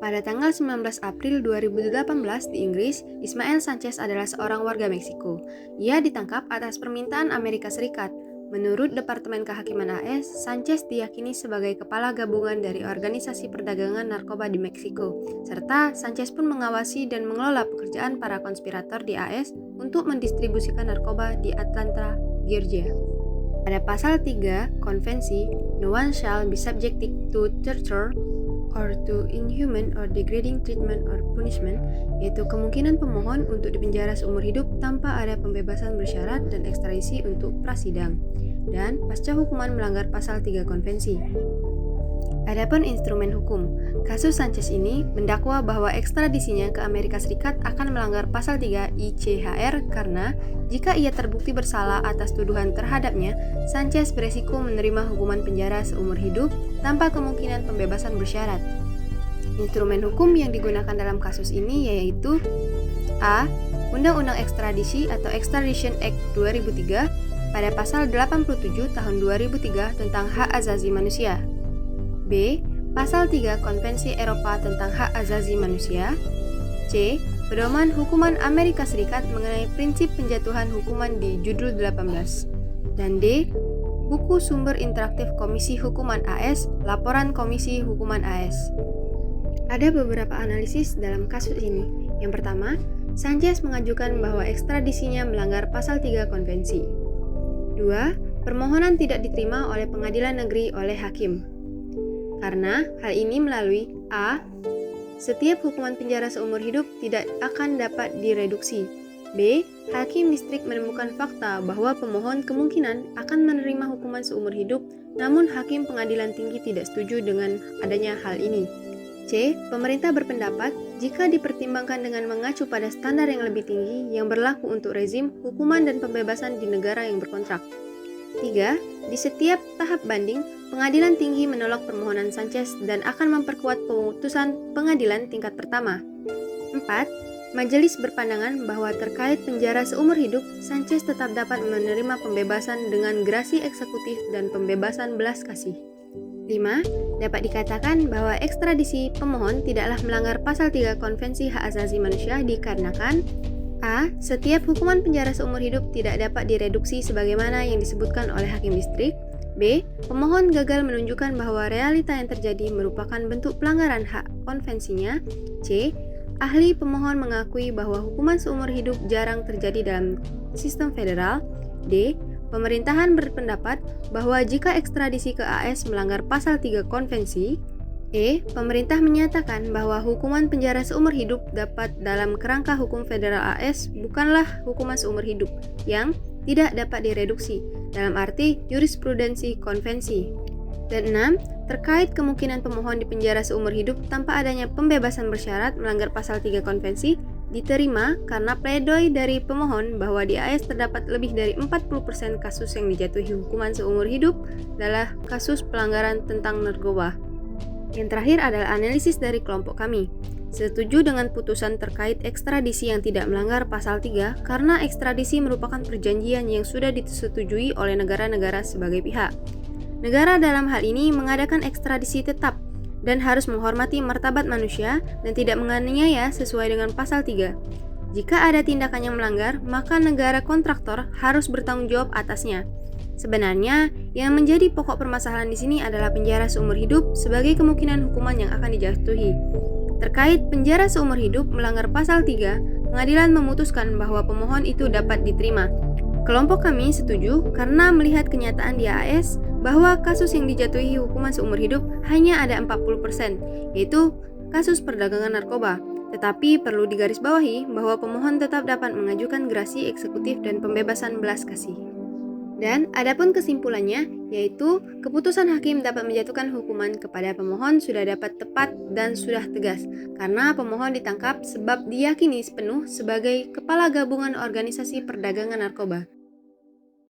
Pada tanggal 19 April 2018 di Inggris, Ismael Sanchez adalah seorang warga Meksiko. Ia ditangkap atas permintaan Amerika Serikat. Menurut Departemen Kehakiman AS, Sanchez diyakini sebagai kepala gabungan dari Organisasi Perdagangan Narkoba di Meksiko, serta Sanchez pun mengawasi dan mengelola pekerjaan para konspirator di AS untuk mendistribusikan narkoba di Atlanta, Georgia. Pada pasal 3 konvensi, no one shall be subjected to torture or to inhuman or degrading treatment or punishment, yaitu kemungkinan pemohon untuk dipenjara seumur hidup tanpa ada pembebasan bersyarat dan ekstradisi untuk prasidang, dan pasca hukuman melanggar pasal 3 konvensi. Adapun instrumen hukum, kasus Sanchez ini mendakwa bahwa ekstradisinya ke Amerika Serikat akan melanggar pasal 3 ICHR karena jika ia terbukti bersalah atas tuduhan terhadapnya, Sanchez beresiko menerima hukuman penjara seumur hidup tanpa kemungkinan pembebasan bersyarat. Instrumen hukum yang digunakan dalam kasus ini yaitu A. Undang-Undang Ekstradisi atau Extradition Act 2003 pada pasal 87 tahun 2003 tentang hak asasi manusia. B. Pasal 3 Konvensi Eropa tentang Hak Asasi Manusia. C. Pedoman Hukuman Amerika Serikat mengenai prinsip penjatuhan hukuman di Judul 18. Dan D. Buku Sumber Interaktif Komisi Hukuman AS, Laporan Komisi Hukuman AS. Ada beberapa analisis dalam kasus ini. Yang pertama, Sanchez mengajukan bahwa ekstradisinya melanggar pasal 3 konvensi. 2. Permohonan tidak diterima oleh pengadilan negeri oleh hakim. Karena hal ini melalui A. Setiap hukuman penjara seumur hidup tidak akan dapat direduksi. B. Hakim distrik menemukan fakta bahwa pemohon kemungkinan akan menerima hukuman seumur hidup, namun hakim pengadilan tinggi tidak setuju dengan adanya hal ini. C. Pemerintah berpendapat jika dipertimbangkan dengan mengacu pada standar yang lebih tinggi yang berlaku untuk rezim, hukuman dan pembebasan di negara yang berkontrak. 3. Di setiap tahap banding, pengadilan tinggi menolak permohonan Sanchez dan akan memperkuat pemutusan pengadilan tingkat pertama. 4. Majelis berpandangan bahwa terkait penjara seumur hidup, Sanchez tetap dapat menerima pembebasan dengan gerasi eksekutif dan pembebasan belas kasih. 5. Dapat dikatakan bahwa ekstradisi pemohon tidaklah melanggar pasal 3 Konvensi Hak Asasi Manusia dikarenakan A. Setiap hukuman penjara seumur hidup tidak dapat direduksi sebagaimana yang disebutkan oleh hakim distrik. B. Pemohon gagal menunjukkan bahwa realita yang terjadi merupakan bentuk pelanggaran hak konvensinya. C. Ahli pemohon mengakui bahwa hukuman seumur hidup jarang terjadi dalam sistem federal. D. Pemerintahan berpendapat bahwa jika ekstradisi ke AS melanggar pasal 3 konvensi. E. Pemerintah menyatakan bahwa hukuman penjara seumur hidup dapat dalam kerangka hukum federal AS bukanlah hukuman seumur hidup yang tidak dapat direduksi dalam arti jurisprudensi konvensi. Dan 6. Terkait kemungkinan pemohon dipenjara seumur hidup tanpa adanya pembebasan bersyarat melanggar pasal 3 konvensi diterima karena pledoi dari pemohon bahwa di AS terdapat lebih dari 40% kasus yang dijatuhi hukuman seumur hidup adalah kasus pelanggaran tentang narkoba. Yang terakhir adalah analisis dari kelompok kami. Setuju dengan putusan terkait ekstradisi yang tidak melanggar pasal 3 karena ekstradisi merupakan perjanjian yang sudah disetujui oleh negara-negara sebagai pihak. Negara dalam hal ini mengadakan ekstradisi tetap dan harus menghormati martabat manusia dan tidak menganiaya sesuai dengan pasal 3. Jika ada tindakan yang melanggar, maka negara kontraktor harus bertanggung jawab atasnya. Sebenarnya, yang menjadi pokok permasalahan di sini adalah penjara seumur hidup sebagai kemungkinan hukuman yang akan dijatuhi. Terkait penjara seumur hidup melanggar pasal 3, pengadilan memutuskan bahwa pemohon itu dapat diterima. Kelompok kami setuju karena melihat kenyataan di AS bahwa kasus yang dijatuhi hukuman seumur hidup hanya ada 40%, yaitu kasus perdagangan narkoba. Tetapi perlu digarisbawahi bahwa pemohon tetap dapat mengajukan gerasi eksekutif dan pembebasan belas kasih. Dan adapun kesimpulannya, yaitu keputusan hakim dapat menjatuhkan hukuman kepada pemohon sudah dapat tepat dan sudah tegas, karena pemohon ditangkap sebab diyakini sepenuh sebagai kepala gabungan organisasi perdagangan narkoba.